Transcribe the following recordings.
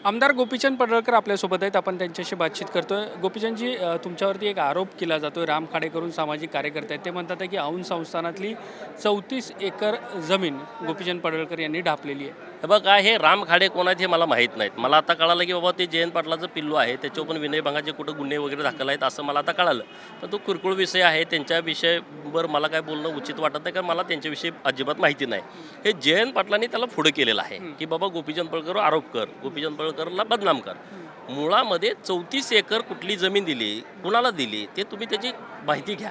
आमदार गोपीचंद पडळकर आपल्यासोबत आहेत. आपण त्यांच्याशी बातचीत करतोय. गोपीचंदजी, तुमच्यावरती एक आरोप केला जातोय. राम खाडेकरून सामाजिक कार्यकर्ते आहेत. ते म्हणतात आहे की औंध संस्थानातली 34 एकर जमीन गोपीचंद पडळकर यांनी ढापलेली आहे. हे बघा, हे राम खाडे कोण आहेत हे मला माहीत नाहीत. मला आता कळालं की बाबा ते जयंत पाटलाचं पिल्लू आहे, त्याच्यावर पण विनयभंगाचे कुठं गुन्हे वगैरे दाखल आहेत असं मला आता कळालं. पण तो किरकोळ विषय आहे, त्यांच्या विषयावर मला काय बोलणं उचित वाटत नाही, कारण मला त्यांच्याविषयी अजिबात माहिती नाही. हे जयंत पाटलांनी त्याला पुढं केलेलं आहे की बाबा गोपीचंद पडळकरवर आरोप कर, गोपीचंद पडळकरला बदनाम कर. मुळामध्ये 34 एकर कुठली जमीन दिली, कुणाला दिली, ते तुम्ही त्याची माहिती घ्या.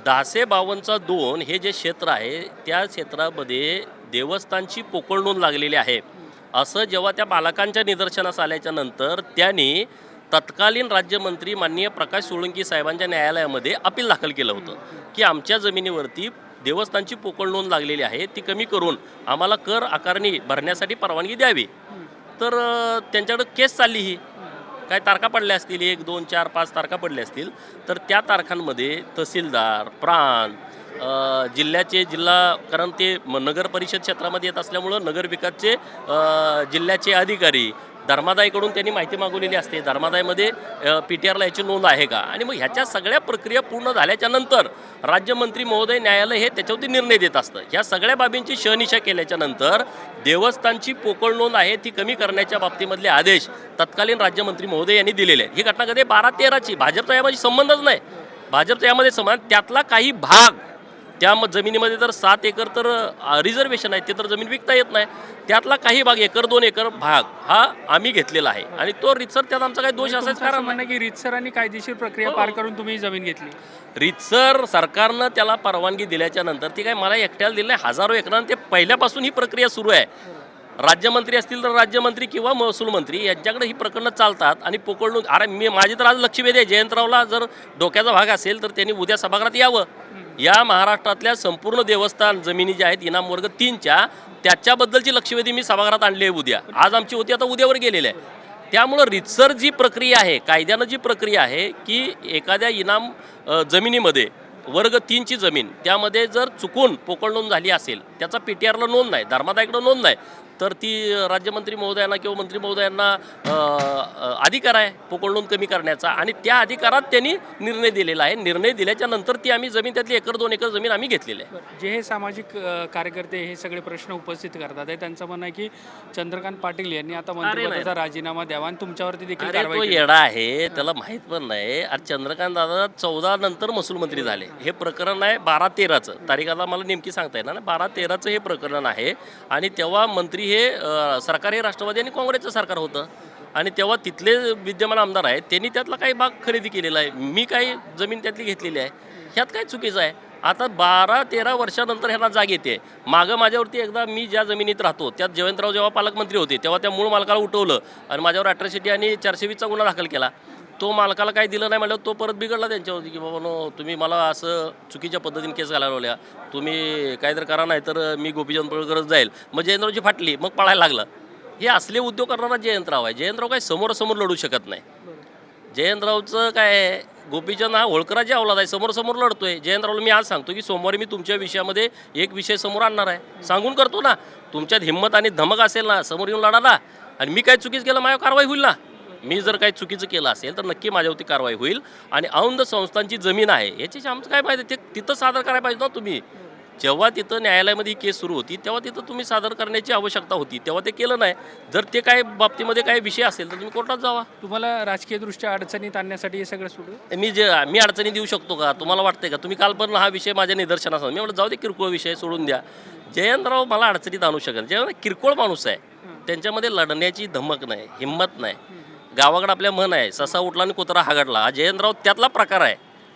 10/52 हे जे क्षेत्र आहे त्या क्षेत्रामध्ये देवस्थानची पोकळ नोंद लागलेली आहे असं जेव्हा त्या बालकांच्या निदर्शनास आल्याच्या नंतर त्यांनी तत्कालीन राज्यमंत्री माननीय प्रकाश सोळंकी साहेबांच्या न्यायालयामध्ये अपील दाखल केलं होतं की आमच्या जमिनीवरती देवस्थानची पोकळ नोंद लागलेली आहे, ती कमी करून आम्हाला कर आकारणी भरण्यासाठी परवानगी द्यावी. तर त्यांच्याकडं केस चालली ही काय तारखा पडल्या असतील, 1 2 4 5 तारखा पडल्या असतील. तर त्या तारखांमध्ये तहसीलदार, प्रांत, जिल्हा, कारण ते नगर परिषद क्षेत्रामध्ये येत असल्यामुळं नगर विकासचे जिल्ह्याचे अधिकारी, धर्मादायकडून त्यांनी माहिती मागवलेली असते. धर्मादायमध्ये PTRला याची नोंद आहे का, आणि मग ह्याच्या सगळ्या प्रक्रिया पूर्ण झाल्याच्या नंतर राज्यमंत्री महोदय न्यायालय हे त्याच्यावरती निर्णय देत असतं. ह्या सगळ्या बाबींची शहनिशा केल्याच्या नंतर देवस्थानची पोकळ नोंद आहे ती कमी करण्याच्या बाबतीमधले आदेश तत्कालीन राज्यमंत्री महोदय यांनी दिलेले आहेत. ही घटना कधी 12-13ची, भाजपचा यामध्ये संबंधच नाही. भाजपचा यामध्ये संबंध, त्यातला काही भाग त्या जमिनीमध्ये तर 7 एकर तर रिझर्वेशन आहे, ते तर जमीन विकता येत नाही. त्यातला काही भाग 1-2 एकर भाग हा आम्ही घेतलेला आहे, आणि तो रितसर, त्यात आमचा काही दोष असायचं कारण म्हणणं की रीतसर आणि कायदेशीर प्रक्रिया पार करून तुम्ही जमीन घेतली. रितसर सरकारनं त्याला परवानगी दिल्याच्या नंतर ती काय मला एकट्याला दिली नाही, हजारो एकरांना ते पहिल्यापासून ही प्रक्रिया सुरू आहे. राज्यमंत्री असतील तर राज्यमंत्री किंवा महसूल मंत्री यांच्याकडे ही प्रकरणं चालतात. आणि पोकळ नोंद, अरे माझी तर आज लक्षवेधी आहे, जयंतरावला जर डोक्याचा भाग असेल तर त्यांनी उद्या सभागृहात यावं. या महाराष्ट्रातल्या संपूर्ण देवस्थान जमिनी ज्या आहेत इनाम वर्ग 3च्या, त्याच्याबद्दलची लक्षवेधी मी सभागृहात आणली आहे उद्या. आज आमची होती, आता उद्यावर गेलेली आहे. त्यामुळं रितसर जी प्रक्रिया आहे, कायद्यानं जी प्रक्रिया आहे की एखाद्या इनाम जमिनीमध्ये वर्ग 3ची जमीन, त्यामध्ये जर चुकून पोकळ नोंद झाली असेल, त्याचा PTRला नोंद नाही, धर्मादायकडं नोंद नाही, तर ती राज्यमंत्री महोदयांना किंवा मंत्री महोदयांना अधिकार आहे पोकळ नोंद कमी करण्याचा, आणि त्या अधिकारात त्यांनी निर्णय दिलेला आहे. निर्णय दिल्याच्या नंतर ती आम्ही जमीन, त्यातली 1-2 एकर जमीन आम्ही घेतलेली आहे. जे हे सामाजिक कार्यकर्ते हे सगळे प्रश्न उपस्थित करतात आहे, त्यांचं म्हणणं आहे की चंद्रकांत पाटील यांनी आता मंत्रिपदाचा राजीनामा द्यावा आणि तुमच्यावरती देखील कारवाई तो केली. येडा आहे, त्याला माहीत पण नाही. अरे चंद्रकांत दादा 14 नंतर महसूल मंत्री झाले. हे प्रकरण आहे 12-13चं, तारीख आता मला नेमकी सांगता येणार ना, 12-13चं हे प्रकरण आहे. आणि तेव्हा मंत्री हे सरकार हे राष्ट्रवादी आणि काँग्रेसचं सरकार होतं, आणि तेव्हा तिथले विद्यमान आमदार आहेत, त्यांनी त्यातला काही भाग खरेदी केलेला आहे. मी काही जमीन त्यातली घेतलेली आहे, ह्यात काय चुकीचं आहे. आता 12-13 वर्षानंतर ह्यांना जाग येते. मागं माझ्यावरती एकदा, मी ज्या जमिनीत राहतो त्यात जयवंतराव जेव्हा पालकमंत्री होते तेव्हा त्या मूळ मालकाला उठवलं आणि माझ्यावर अट्रॉसिटी आणि 420चा गुन्हा दाखल केला. तो मालकाला काही दिलं नाही म्हटलं, तो परत बिघडला त्यांच्यावरती की बाबा नो, तुम्ही मला असं चुकीच्या पद्धतीने केस घालवल्या, तुम्ही काहीतरी करा, नाही तर मी गोपीचंद पडळकरच जाईल. मग जयंतरावची फाटली, मग पळायला लागला. हे असले उद्योग करणारा जयंतराव आहे. जयंतराव काय समोरासमोर लढू शकत नाही. जयंतरावचं काय, गोपीचंद हा होळकराची अवलाद आहे, समोर लढतोय. जयंतरावला मी आज सांगतो की सोमवारी मी तुमच्या विषयामध्ये एक विषय समोर आणणार आहे, सांगून करतो ना. तुमच्यात हिंमत आणि धमक असेल ना, समोर येऊन लढा ना. आणि मी काय चुकीचं केलं, माझ्यावर कारवाई होईल ना. मी जर काही चुकीचं केलं असेल तर नक्की माझ्यावरती कारवाई होईल. आणि औंध संस्थांची जमीन आहे याची आमचं काय पाहिजे, ते तिथं सादर करायला पाहिजे ना तुम्ही. जेव्हा तिथं न्यायालयामध्ये ही केस सुरू होती तेव्हा तिथं तुम्ही सादर करण्याची आवश्यकता होती, तेव्हा ते केलं नाही. जर ते काय बाबतीमध्ये काही विषय असेल तर तुम्ही कोर्टात जावा. तुम्हाला राजकीयदृष्ट्या अडचणीत आणण्यासाठी हे सगळं सुरू मी अडचणी देऊ शकतो का, तुम्हाला वाटतंय का? तुम्ही काल पण हा विषय माझ्या निदर्शनास, मी म्हटलं जाऊ दे, किरकोळ विषय सोडून द्या. जयंतराव मला अडचणीत आणू शकत. जयंत किरकोळ माणूस आहे, त्यांच्यामध्ये लढण्याची धमक नाही, हिंमत नाही. गावाकडे आपल्या म्हण आहे, ससा उठला आणि कुत्रा हागडला. हा जयंतराव त्यातला प्रकार आहे.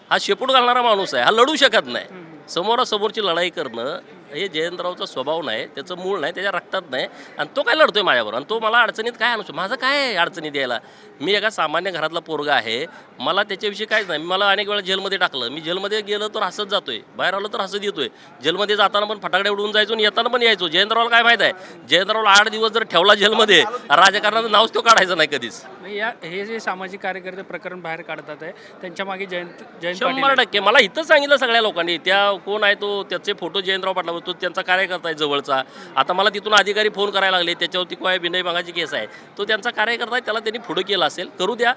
हा शेपूट घालणारा माणूस आहे, हा लढू शकत नाही. समोरासमोरची लढाई करणं हे जयंतरावचा स्वभाव नाही, त्याचं मूळ नाही, त्याच्या रक्तात नाही. आणि तो काय लढतोय माझ्याबरोबर, आणि तो मला अडचणीत काय आणू शकतो? माझं काय आहे अडचणी द्यायला? मी एका सामान्य घरातला पोरगा आहे, मला त्याच्याविषयी काहीच नाही. मला अनेक वेळा जेलमध्ये टाकलं, मी जेलमध्ये गेलो तर हसत जातोय, बाहेर आलो तर हसत येतोय. जेलमध्ये जाताना पण फटाकडे उडवून जायचो आणि येताना पण यायचो. जयंतरावला काय माहीत आहे, जयंतरावला 8 दिवस जर ठेवला जेलमध्ये, राजकारणाचं नावच तो काढायचं नाही कधीच. हे जे सामाजिक कार्यकर्ते प्रकरण बाहेर काढतात आहे त्यांच्या मागे जयंत पाटील 100% मला इथं सांगितलं सगळ्या लोकांनी. त्या कोण आहे तो, त्याचे फोटो जयंतराव पाटला, तो त्यांचा कार्यकर्ता आहे जवळचा. आता मला तिथून अधिकारी फोन करायला लागले, त्याच्यावरती काय विनय भांगाची केस आहे, तो त्यांचा कार्यकर्ता आहे, त्याला त्यांनी पुढं केलं असेल, करू द्या.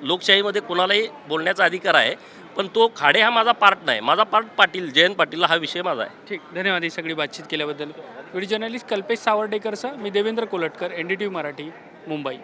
लोकशाहीमध्ये कोणालाही बोलण्याचा अधिकार आहे. पण तो खाडे हा माझा पार्ट नाही, माझा पार्ट पाटील, जयंत पाटील हा विषय माझा आहे. ठीक, धन्यवाद ही सगळी बातचीत केल्याबद्दल. व्हिडिओ जर्नलिस्ट कल्पेश सावर्डेकरसह मी देवेंद्र कोलटकर, NDTV मराठी, मुंबई.